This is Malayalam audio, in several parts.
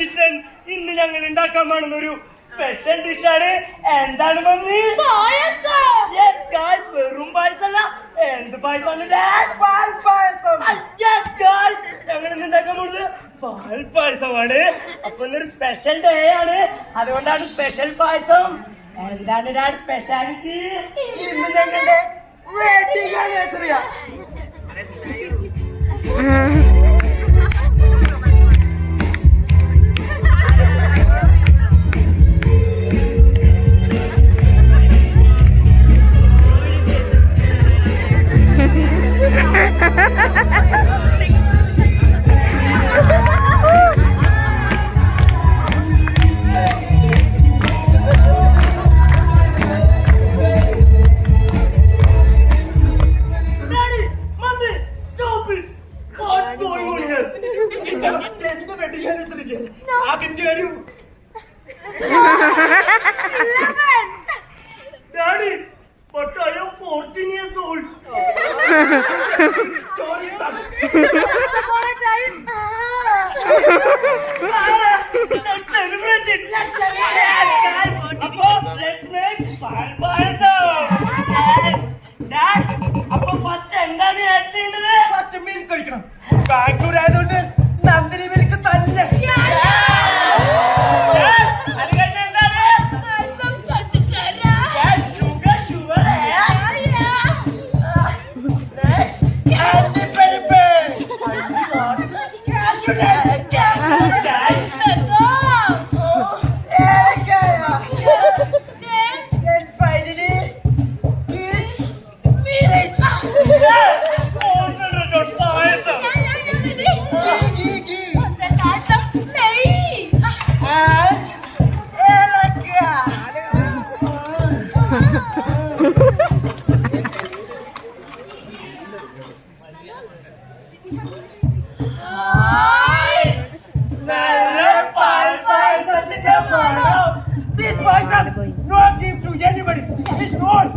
കിച്ചൺ ഇന്ന് ഞങ്ങൾ ഉണ്ടാക്കാൻ പോകുന്നൊരു സ്പെഷ്യൽ ഡിഷാണ്. എന്താണ് മമ്മി? വെറും പായസമല്ല, എന്ത് പായസമാണ്? ഞങ്ങൾ ഇന്ന് ഉണ്ടാക്കാൻ പോകുന്നത് പാൽ പായസമാണ്. അപ്പൊ ഇന്നൊരു സ്പെഷ്യൽ ഡേ ആണ്, അതുകൊണ്ടാണ് സ്പെഷ്യൽ പായസം. എന്താണ് ഡാഡ് സ്പെഷ്യാലിറ്റി? ഇന്ന് ഞങ്ങളുടെ wedding ആനിവേഴ്സറിയാ. Daddy, but I am 14 years old. Sorry, son. Once upon a time. Let's celebrate it. Let's celebrate it, guys. Appo, let's make pal payasam. Dad, appo first endanu add cheyundadu? First milk കഴിക്കണം. ബാംഗ്ലൂർ ആയതുകൊണ്ട് നന്ദിനി മിൽക്ക് തന്നെ. This poison no give to anybody. It's all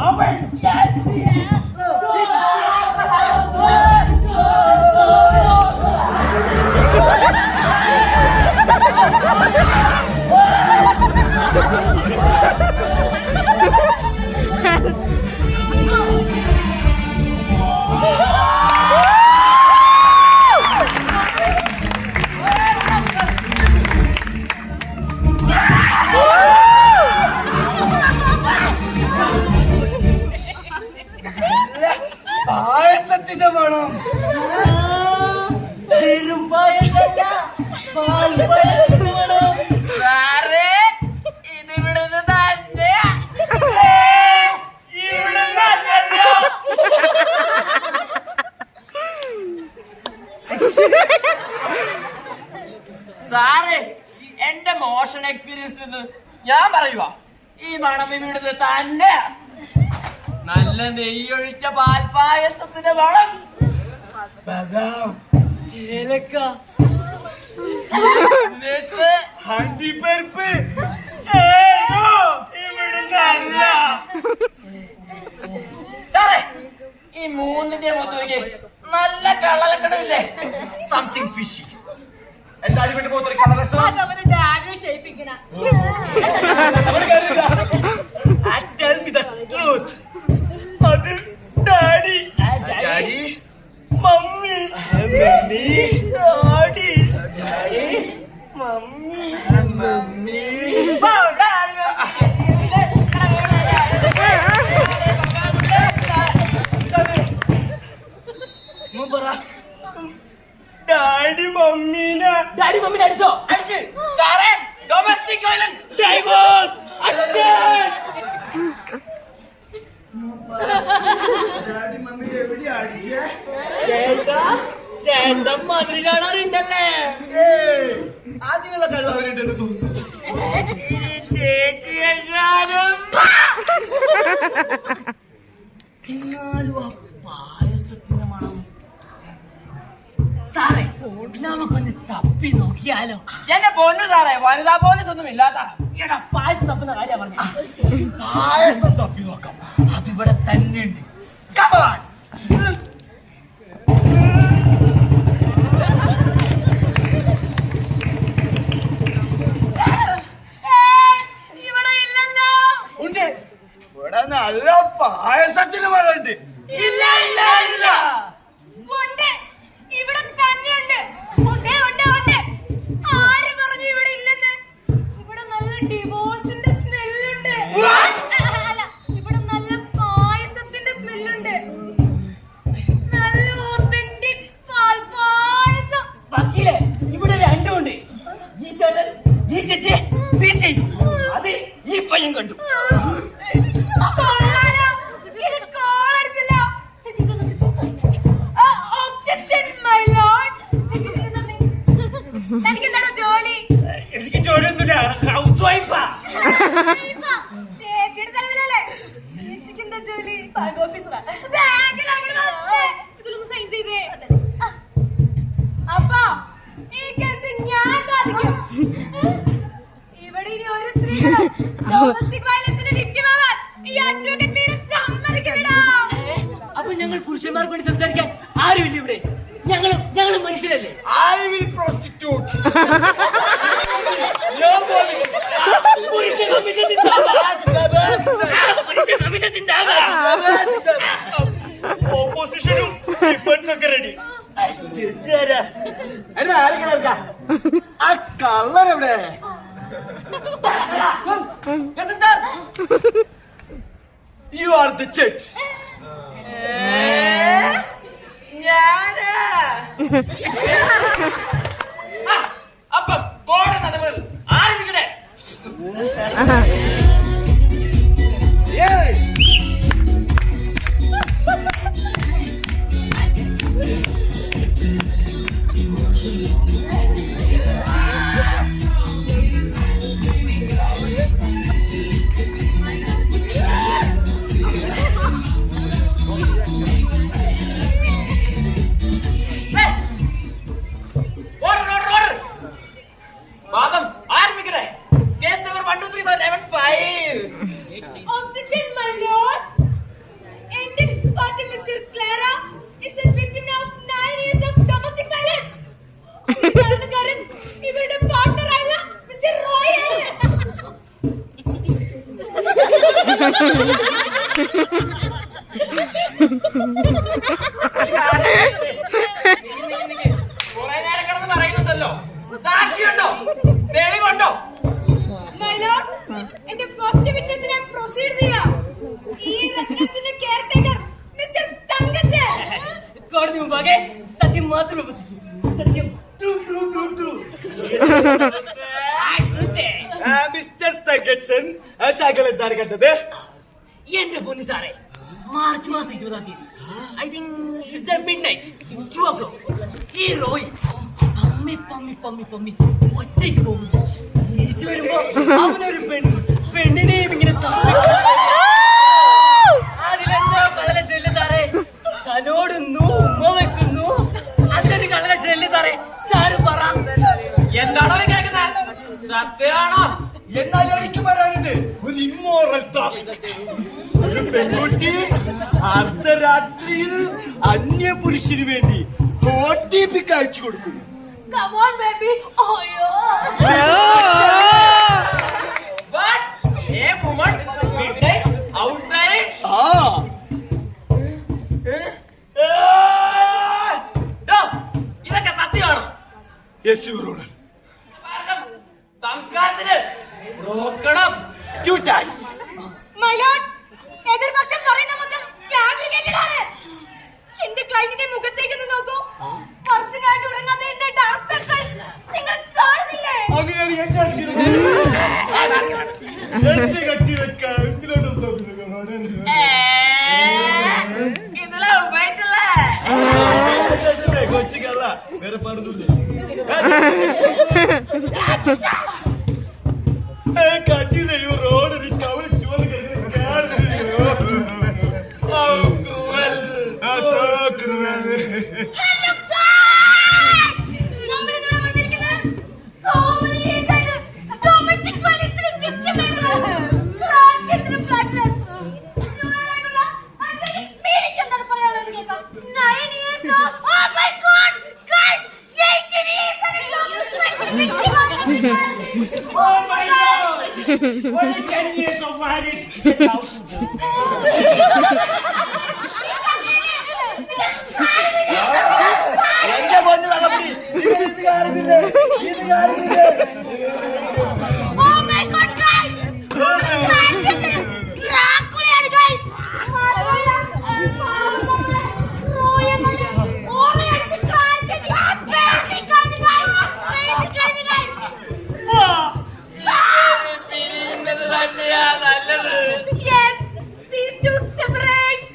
ours. Yes, yes. പായസത്തിന്റെ മണം. വെറും പായസമല്ല, പാൽ പായസത്തിന്റെ മണം. ഇത് ഇവിടുന്ന് തന്നെ. സാറേ, എന്റെ മോഷൻ എക്സ്പീരിയൻസ് ഞാൻ പറയുക, ഈ മണം ഇവിടുന്ന് തന്നെ. നല്ല നെയ്യൊഴിച്ച പാൽപായസത്തിന്റെ മണം. ബദാം, ഏലക്ക, അണ്ടിപ്പരിപ്പ്. ഇവിടുന്നല്ല. സാറേ, ഈ മൂന്നിന്റെ മുഖത്തേക്ക് നല്ല കളലക്ഷണമില്ലേ? Something fishy. എന്തായാലും വേണ്ടി പോകുന്ന കളറസ് tell me the truth. അത് daddy, Daddy, mummy, Mummy, daddy, Daddy, mummy. Mummy. Daddy മമ്മീനെ. ഡാഡി മമ്മിനെ അടിച്ചോ? അടിച്ച്. സാറേ, domestic violence, divorce, Daddy, Mummy എവിടെയാ അടിച്ചേ? ചേട്ടൻ മധുര കാണാറുണ്ടല്ലേ? ആദ്യമുള്ള കാര്യം അവരുണ്ടെന്ന് തോന്നുന്നു. ചേച്ചി എങ്ങാനും. എന്നാലും ആ പായസത്തിന്റെ മണം. സാറേ, നമുക്കൊന്ന് തപ്പി നോക്കിയാലോ? എന്നെ പൊന്നു സാറേ, വനിതാ പോലീസ് ഒന്നും ഇല്ലാത്ത. എടാ, പായസം തപ്പുന്ന കാര്യം പറഞ്ഞ. പായസം തപ്പി നോക്കാം, അതിവിടെ തന്നെ ഉണ്ട്. Come on. നല്ല പായസത്തിന് വേണുണ്ട്. ഇല്ല ഇല്ല ഇല്ല. ഉണ്ട്, ഇവിടെ തന്നെയുണ്ട്. ഉണ്ട് ഉണ്ട് ഉണ്ട്. ആര് പറഞ്ഞു ഇവിടെ ഇല്ലെന്ന്? ഇവിടെ നല്ല ഡിവോഴ്സിന്റെ സ്മെല്ലുണ്ട്. അല്ല, ഇവിടെ നല്ല പായസത്തിന്റെ സ്മെല്ലുണ്ട്. നല്ല ഒത്തന്റിക് പാൽപായസം. വക്കീലെ, ഇവിടെ രണ്ടുമുണ്ട്. ഈ ചേട്ടൻ ഈ ചേച്ചി തീർച്ചയായും അത് ഈ പയ്യൻ കണ്ടു. കൊള്ളാലോ, ഇത് കോളടിച്ചല്ലോ. ചേച്ചി ഇതൊന്ന് പിടിച്ചോ. Objection, my lord. ചേച്ചി ഇതെന്താണ്? തനിക്കെന്താണോ ജോലി? എനിക്ക് ജോലിയൊന്നുമില്ല, ഹൗസ് വൈഫാ. ചേച്ചിയുടെ ചെലവിലല്ലേ? ചേച്ചിക്ക് എന്താ ജോലി? ബാങ്ക് ഓഫീസറാ. ബാങ്കിൽ അങ്ങോട്ട് വന്നേ. ഇതിലൊന്ന് സൈൻ ചെയ്തേ. അപ്പോ ഈ കേസ് ഞാൻ ബാധിക്കും. ഇവിടെ ഇനി ഒരു സ്ത്രീകളും ഡൊമസ്റ്റിക് വയലൻസിന്റെ വിക്ടിം ആവാൻ ഈ അഡ്വക്കേറ്റ് മീര സമ്മതിക്കില്ല. അപ്പൊ ഞങ്ങൾ പുരുഷന്മാർക്ക് വേണ്ടി സംസാരിക്കാൻ ആരുമില്ല ഇവിടെ. ഞങ്ങളും മനുഷ്യരല്ലേ? I will prostitute. ഞാൻ പോലും. പുരുഷ കമ്മീഷൻ ഓപ്പോസിഷനും ഡിഫൻസ് ഒക്കെ റെഡി. ആ കള്ളൻ എവിടെ? You are the judge. അപ്പൊ കോട നടപടികൾ ആരംഭിക്കട്ടെ. Yay! വാദം ആരംഭിക്കട്ടെ. Case number 12345. Objection, my lord. എന്റെ party mister Clara is a victim of 9 years of domestic violence. കാരണക്കാരൻ ഇവരുടെ പാർട്ണർ ആയ മിസ്റ്റർ റോയ് ആണ്. കുറെ നേരം കിടന്ന് പറയുന്നുണ്ടല്ലോ. സാക്ഷിയുണ്ടോ? തെളിവുണ്ടോ? My lord, എന്റെ ഫസ്റ്റ് വിറ്റ്നസിനെ പ്രൊസീഡ് ചെയ്യാം. ഈ റെസിഡൻസിന്റെ കെയർടേക്കർ മിസ്റ്റർ തങ്കച്ചൻ. കോടതി മുമ്പാകെ സത്യം മാത്രം. സത്യം. True true true true. Mister Thankachan, താങ്കൾ എന്താണ് കണ്ടത്? എന്റെ പൊന്നു സാറേ, മാർച്ച് മാസം 20-ാം തീയതി I think it's midnight 2 o'clock ഈ റോയ് പമ്മി ഒറ്റയ്ക്ക് പോകുന്നു. തിരിച്ചു വരുമ്പോ അവനൊരു പെണ്ണിനെയും ഇങ്ങനെ അതിലെന്തോ കള്ളലക്ഷണല്ലേ സാറേ? തലോടുന്നു, ഉമ്മ വെക്കുന്നു. അതിലൊരു കള്ളലക്ഷണല്ലേ സാറേ? സാറ് പറ, എന്താണോ കേൾക്കുന്നത്? സത്യമാണോ? എന്നാലും എനിക്ക് പറയാനുണ്ട് ഒരു ഇമ്മോറൽ ട്രാഫിക്. ഒരു പെൺകുട്ടി അർദ്ധരാത്രിയിൽ അന്യ പുരുഷന് വേണ്ടി OTP അയച്ചു കൊടുക്കുന്നു. Come on, baby. Oh, yeah. What? A woman midnight outside? ഇതൊക്കെ സത്യമാണോ? Yes, Your Honor. സംസ്കാരത്തിന് ബ്രോക്കണം. 2 times. My lord, എതിർപക്ഷം പറയുന്ന മൊത്തം ഫാബ്രിക്കേറ്റഡ് ആണ്. എന്റെ ക്ലയന്റിന്റെ മുഖത്തേക്ക് ഒന്ന് നോക്കൂ. വർഷങ്ങളായിട്ട് ഉറങ്ങാത്ത എന്റെ ഡാർക്ക് സർക്കിൾസ് നിങ്ങൾ കാണുന്നില്ലേ? അങ്ങനെയാണ് എന്റെ കക്ഷിയുടെ കഴുത്തിലോട്ട് നോക്കുന്നത്. ഇതിലെ ഉപയോഗിച്ചല്ലേ? കൊച്ചിക്കല്ല, വേറെ പറഞ്ഞില്ല. കണ്ടില്ല ഈ റോഡ് ടൗൺ ചുവന്ന് Hello, guys! നമ്മളിവിടെ വന്നിരിക്കുന്നത് so many years ആയിട്ട് domestic violence-ന് victim ആയിട്ടുള്ള രാജ്യത്തിന് ഫ്ലാറ്റിലാണ്. ന്യൂയായിട്ടുള്ള അതിലേക്ക് മീരയ്ക്ക് എന്താണ് പറയാനുള്ളത് കേൾക്കാം. 9 years of, oh my God, guys, 18 years ആയിട്ട് domestic violence-ന് victim ആണ്. Oh my God! Only 10 years of marriage. എന്റെ പൊന്നു കളപ്പി ഇത് കാണിക്കില്ലേ ഇത് കാണിക്കില്ലേ Oh my God, guys! ഡ്രാക്കുളയാണ് guys. ഓളയടിച്ച് കാണിച്ചത് basic ആണ് guys. Basic ആണ് guys. പിരിയുന്നത് തന്നെയാ നല്ലത്. Yes, these two separate.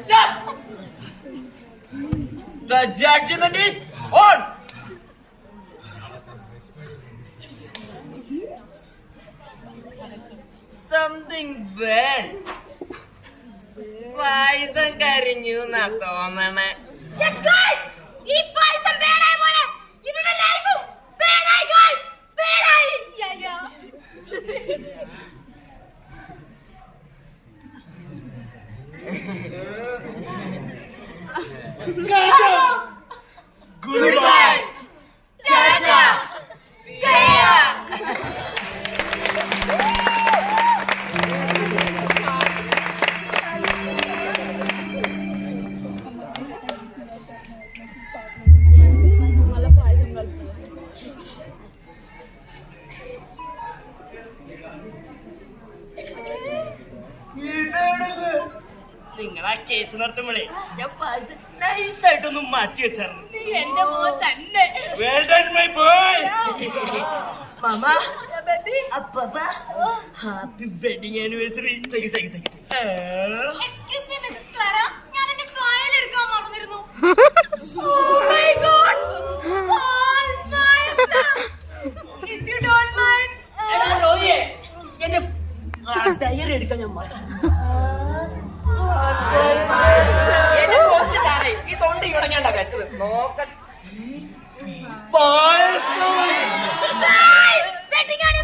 Stop! The judgment is on. Something bad. പായസം കരിഞ്ഞു എന്നാ തോന്നണേ. Yes, guys. ഈ പായസം ബേഡായി പോലെ ഇവരുടെ ലൈഫ് ബേഡായി guys. ബേഡായി. Yeah. Goodbye. Tata. Gaya. നിങ്ങൾ ആ കേസ് നടത്തുമ്പോഴേ ഞാൻ പായസം നൈസായിട്ടൊന്ന് മാറ്റി വെച്ചായിരുന്നു. നീ എന്റെ മോൻ തന്നെ. Well done, my boy. Mama, Baby. Papa, happy wedding anniversary. Thank you. Excuse me, Mrs. Clara. ഞാൻ എന്റെ ഫയൽ എടുക്കാൻ മറന്നിരുന്നു. Oh my God. All payasam. If you don't mind. എടാ റോയിയെ, എന്റെ ഡയറി എടുക്കാൻ ഞാൻ എന്റെ പൊന്നു താറേ, ഈ തൊണ്ട ഇവിടെങ്ങാണ്ടാ വെച്ചത് നോക്ക. പായസം. Guys, wedding anniversary.